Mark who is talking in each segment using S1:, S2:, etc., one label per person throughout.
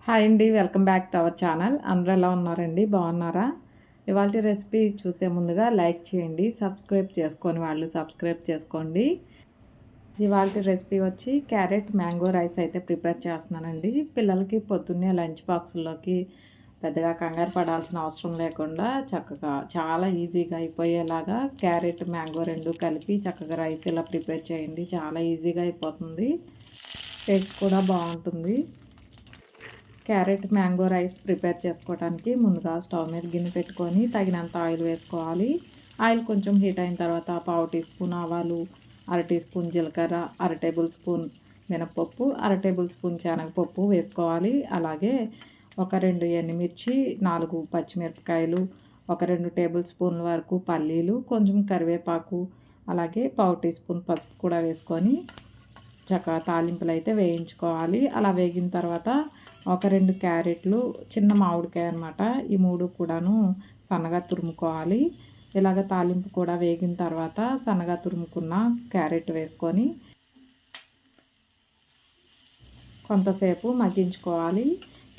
S1: Hi అండి, welcome back to our channel. అందరూ ఎలా ఉన్నారండి? బాగున్నారా? ఇవాళ రెసిపీ చూసే ముందుగా లైక్ చేయండి, సబ్స్క్రైబ్ చేసుకొని వాళ్ళు సబ్స్క్రైబ్ చేసుకోండి. ఇవాళ రెసిపీ వచ్చి క్యారెట్ మ్యాంగో రైస్ అయితే ప్రిపేర్ చేస్తున్నానండి. పిల్లలకి పొద్దున్నే లంచ్ బాక్సుల్లోకి పెద్దగా కంగారు పడాల్సిన అవసరం లేకుండా చక్కగా చాలా ఈజీగా అయిపోయేలాగా క్యారెట్ మ్యాంగో రెండు కలిపి చక్కగా రైస్ ఇలా ప్రిపేర్ చేయండి. చాలా ఈజీగా అయిపోతుంది, టేస్ట్ కూడా బాగుంటుంది. క్యారెట్ మ్యాంగో రైస్ ప్రిపేర్ చేసుకోవడానికి ముందుగా స్టవ్ మీద గిన్నె పెట్టుకొని తగినంత ఆయిల్ వేసుకోవాలి. ఆయిల్ కొంచెం హీట్ అయిన తర్వాత పావు టీ స్పూన్ ఆవాలు, అర టీ స్పూన్ జీలకర్ర, అర టేబుల్ స్పూన్ మినపప్పు, అర టేబుల్ స్పూన్ శనగపప్పు వేసుకోవాలి. అలాగే ఒక 2 ఎండుమిర్చి, 4 పచ్చిమిరపకాయలు, ఒక 2 టేబుల్ స్పూన్ల వరకు పల్లీలు, కొంచెం కరివేపాకు, అలాగే పావు టీ స్పూన్ పసుపు కూడా వేసుకొని చక్కగా తాలింపులు అయితే వేయించుకోవాలి. అలా వేగిన తర్వాత ఒక 2 క్యారెట్లు, చిన్న మామిడికాయ అనమాట, ఈ 3 కూడాను సన్నగా తురుముకోవాలి. ఇలాగ తాలింపు కూడా వేగిన తర్వాత సన్నగా తురుముకున్న క్యారెట్ వేసుకొని కొంతసేపు మగ్గించుకోవాలి.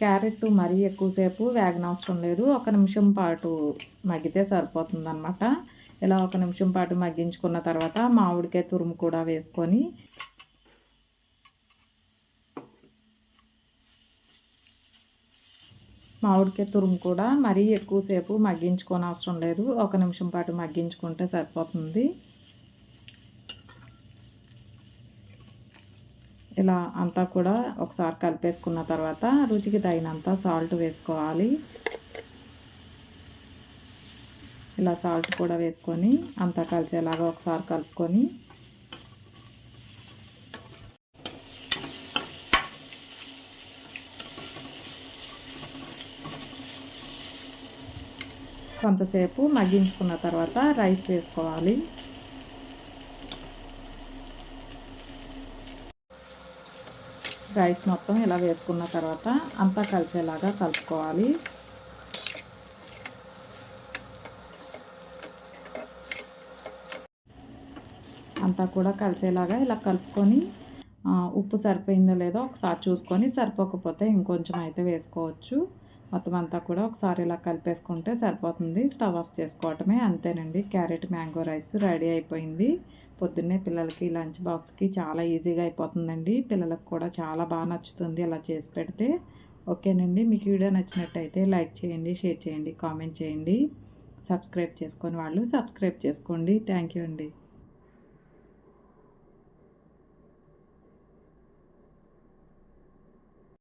S1: క్యారెట్ మరీ ఎక్కువసేపు వేగనవసరం లేదు, 1 నిమిషం పాటు మగ్గితే సరిపోతుందన్నమాట. ఇలా 1 నిమిషం పాటు మగ్గించుకున్న తర్వాత మామిడికాయ తురుము కూడా వేసుకొని మామిడికాయ తురుము కూడా మరీ ఎక్కువసేపు మగ్గించుకోని అవసరం లేదు, 1 నిమిషం పాటు మగ్గించుకుంటే సరిపోతుంది. ఇలా అంతా కూడా ఒకసారి కలిపేసుకున్న తర్వాత రుచికి తగినంత సాల్ట్ వేసుకోవాలి. ఇలా సాల్ట్ కూడా వేసుకొని అంతా కలిసేలాగా ఒకసారి కలుపుకొని కొంతసేపు మగ్గించుకున్న తర్వాత రైస్ వేసుకోవాలి. రైస్ మొత్తం ఇలా వేసుకున్న తర్వాత అంతా కలిసేలాగా కలుపుకోవాలి. అంతా కూడా కలిసేలాగా ఇలా కలుపుకొని ఉప్పు సరిపోయిందో లేదో ఒకసారి చూసుకొని, సరిపోకపోతే ఇంకొంచెం అయితే వేసుకోవచ్చు. మొత్తం అంతా కూడా ఒకసారి ఇలా కలిపేసుకుంటే సరిపోతుంది. స్టవ్ ఆఫ్ చేసుకోవటమే, అంతేనండి. క్యారెట్ మ్యాంగో రైస్ రెడీ అయిపోయింది. పొద్దున్నే పిల్లలకి లంచ్ బాక్స్కి చాలా ఈజీగా అయిపోతుందండి. పిల్లలకు కూడా చాలా బాగా నచ్చుతుంది ఇలా చేసి పెడితే. ఓకేనండి, మీకు వీడియో నచ్చినట్టయితే లైక్ చేయండి, షేర్ చేయండి, కామెంట్ చేయండి. సబ్స్క్రైబ్ చేసుకొని వాళ్ళు సబ్స్క్రైబ్ చేసుకోండి. థ్యాంక్ యూ అండి.